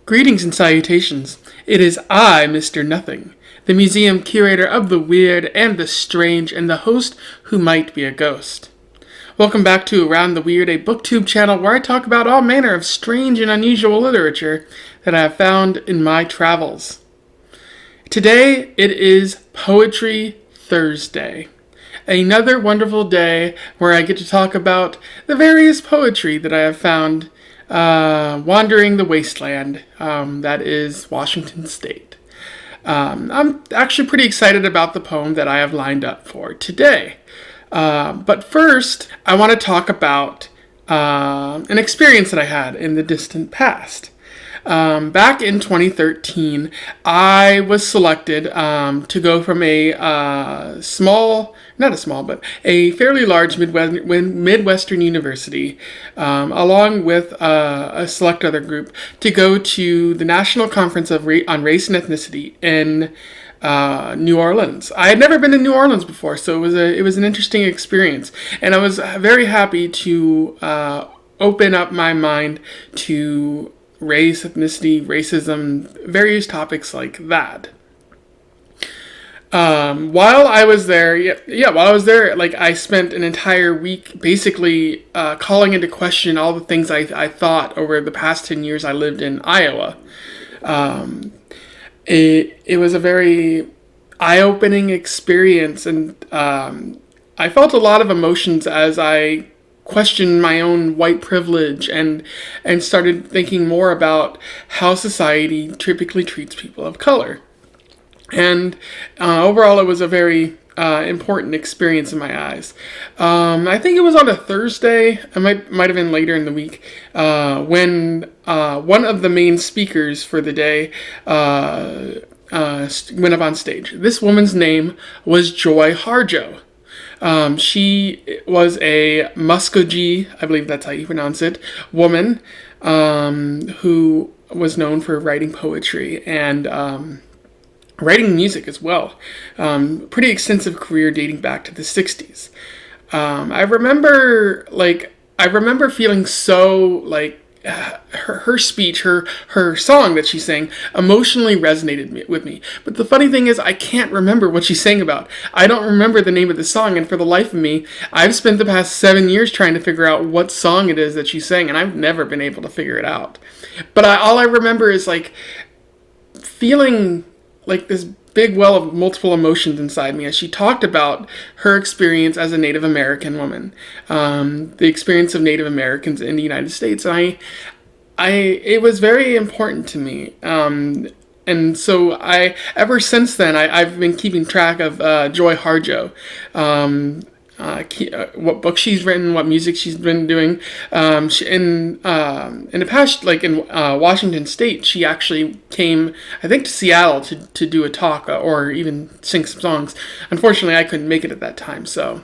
Greetings and salutations. It is I, Mr. Nothing, the museum curator of the weird and the strange, and the host who might be a ghost. Welcome back to Around the Weird, a booktube channel where I talk about all manner of strange and unusual literature that I have found in my travels. Today, it is Poetry Thursday. Another wonderful day where I get to talk about the various poetry that I have found wandering the wasteland that is Washington State. I'm actually pretty excited about the poem that I have lined up for today. But first, I want to talk about an experience that I had in the distant past. Back in 2013, I was selected to go from a a fairly large Midwestern university, along with a select other group, to go to the National Conference on Race and Ethnicity in New Orleans. I had never been to New Orleans before, so it was an interesting experience, and I was very happy to open up my mind to race, ethnicity, racism, various topics like that. While I was there, I spent an entire week basically calling into question all the things I thought over the past 10 years I lived in Iowa. It was a very eye-opening experience, and I felt a lot of emotions as I questioned my own white privilege and started thinking more about how society typically treats people of color. And overall, it was a very important experience in my eyes. I think it was on a Thursday. It might have been later in the week when one of the main speakers for the day went up on stage. This woman's name was Joy Harjo. She was a Mvskoke, I believe that's how you pronounce it, woman who was known for writing poetry and writing music as well. Pretty extensive career dating back to the 60s. I remember feeling so her speech, her song that she sang emotionally resonated with me. But the funny thing is, I can't remember what she sang about. I don't remember the name of the song, and for the life of me, I've spent the past 7 years trying to figure out what song it is that she sang, and I've never been able to figure it out. But all I remember is feeling this big well of multiple emotions inside me as she talked about her experience as a Native American woman, the experience of Native Americans in the United States. And it was very important to me. And so ever since then, I've been keeping track of Joy Harjo, what books she's written, what music she's been doing. In the past, in Washington State, she actually came, I think, to Seattle to do a talk or even sing some songs. Unfortunately, I couldn't make it at that time, so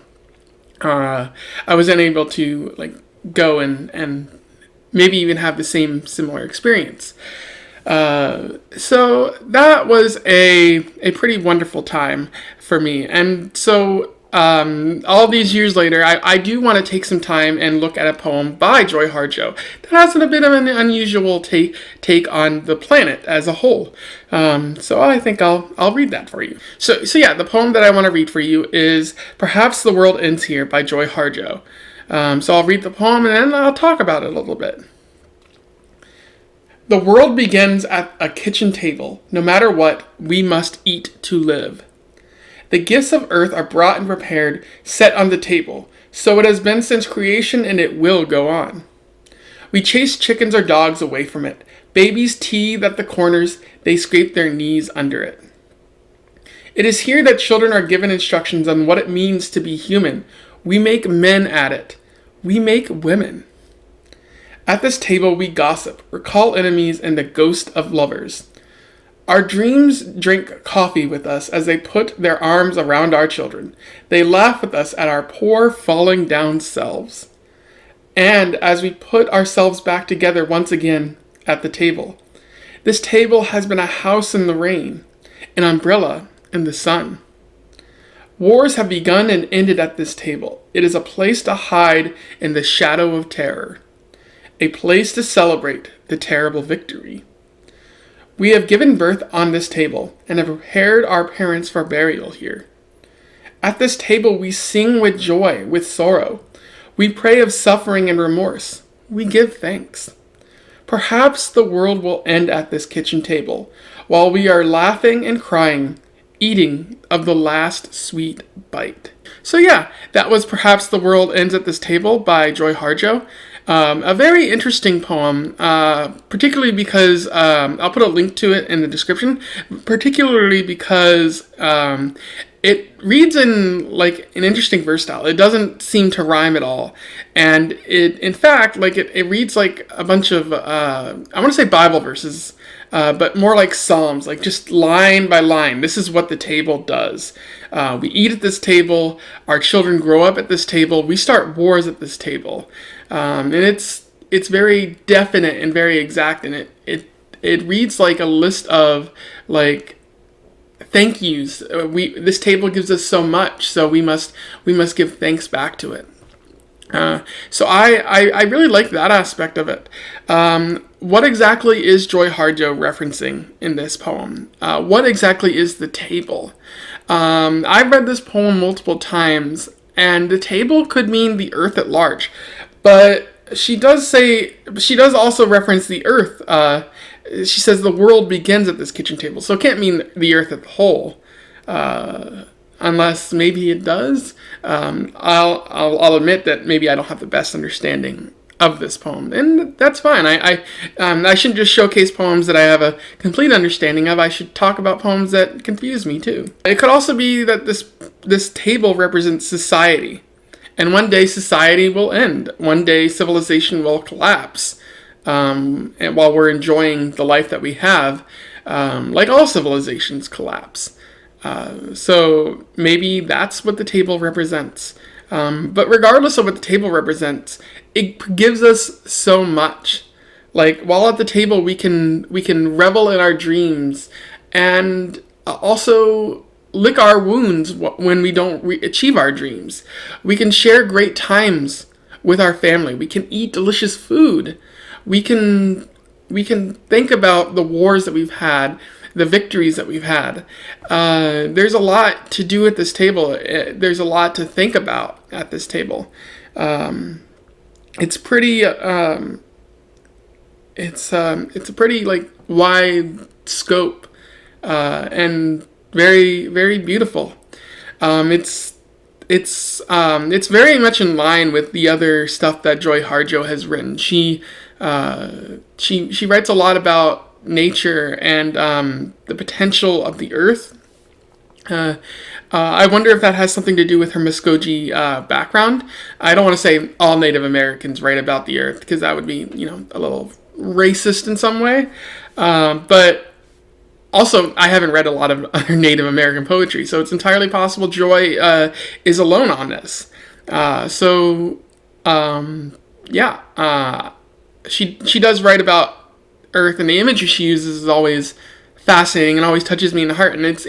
I was unable to go and maybe even have the similar experience. So that was a pretty wonderful time for me, and so all these years later, I do want to take some time and look at a poem by Joy Harjo that has a bit of an unusual take on the planet as a whole. So I think I'll read that for you. So yeah, the poem that I want to read for you is Perhaps the World Ends Here by Joy Harjo. So I'll read the poem and then I'll talk about it a little bit. The world begins at a kitchen table. No matter what, we must eat to live. The gifts of earth are brought and prepared, set on the table. So it has been since creation, and it will go on. We chase chickens or dogs away from it. Babies teethe at the corners, they scrape their knees under it. It is here that children are given instructions on what it means to be human. We make men at it. We make women. At this table we gossip, recall enemies, and the ghost of lovers. Our dreams drink coffee with us as they put their arms around our children. They laugh with us at our poor, falling down selves. And as we put ourselves back together once again at the table, this table has been a house in the rain, an umbrella in the sun. Wars have begun and ended at this table. It is a place to hide in the shadow of terror, a place to celebrate the terrible victory. We have given birth on this table, and have prepared our parents for burial here. At this table we sing with joy, with sorrow. We pray of suffering and remorse. We give thanks. Perhaps the world will end at this kitchen table, while we are laughing and crying, eating of the last sweet bite. So yeah, that was Perhaps the World Ends at This Table by Joy Harjo. A very interesting poem, particularly because, I'll put a link to it in the description, particularly because it reads in like an interesting verse style. It doesn't seem to rhyme at all. And in fact, it reads like a bunch of, I want to say Bible verses, but more like Psalms, like just line by line. This is what the table does. We eat at this table. Our children grow up at this table. We start wars at this table. And it's very definite and very exact. And it reads like a list of like thank yous. This table gives us so much, so we must give thanks back to it. So I really like that aspect of it. What exactly is Joy Harjo referencing in this poem? What exactly is the table? I've read this poem multiple times, and the table could mean the earth at large, but she does also reference the earth. She says the world begins at this kitchen table, so it can't mean the earth as a whole, unless maybe it does. I'll admit that maybe I don't have the best understanding of this poem, and that's fine. I shouldn't just showcase poems that I have a complete understanding of. I should talk about poems that confuse me too. It could also be that this table represents society, and one day society will end. One day civilization will collapse. And while we're enjoying the life that we have, like all civilizations collapse. So maybe that's what the table represents. But regardless of what the table represents, it gives us so much. Like while at the table, we can revel in our dreams and also lick our wounds when we don't achieve our dreams. We can share great times with our family. We can eat delicious food. We can think about the wars that we've had, the victories that we've had. There's a lot to do at this table. There's a lot to think about at this table. It's pretty. It's a pretty like wide scope, and very very beautiful. It's very much in line with the other stuff that Joy Harjo has written. She writes a lot about nature and the potential of the earth. I wonder if that has something to do with her Mvskoke background. I don't want to say all Native Americans write about the earth, because that would be, a little racist in some way. But also, I haven't read a lot of other Native American poetry, so it's entirely possible Joy is alone on this. She does write about earth, and the imagery she uses is always fascinating and always touches me in the heart. And it's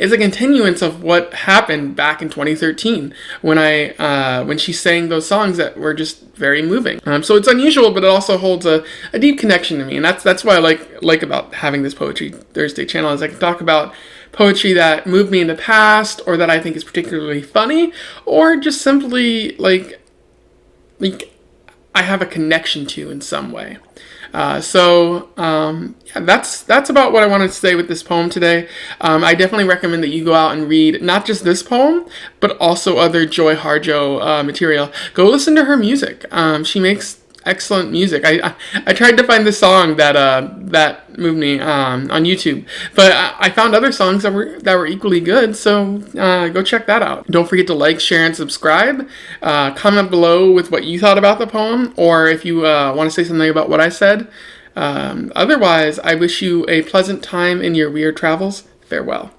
a continuance of what happened back in 2013 when she sang those songs that were just very moving. So it's unusual, but it also holds a deep connection to me, and that's what I like about having this Poetry Thursday channel, is I can talk about poetry that moved me in the past, or that I think is particularly funny, or just simply like I have a connection to in some way. That's about what I wanted to say with this poem today. I definitely recommend that you go out and read not just this poem, but also other Joy Harjo material. Go listen to her music. She makes excellent music. I tried to find the song that moved me on YouTube, but I found other songs that were equally good. So go check that out. Don't forget to like, share, and subscribe. Comment below with what you thought about the poem, or if you want to say something about what I said. Otherwise, I wish you a pleasant time in your weird travels. Farewell.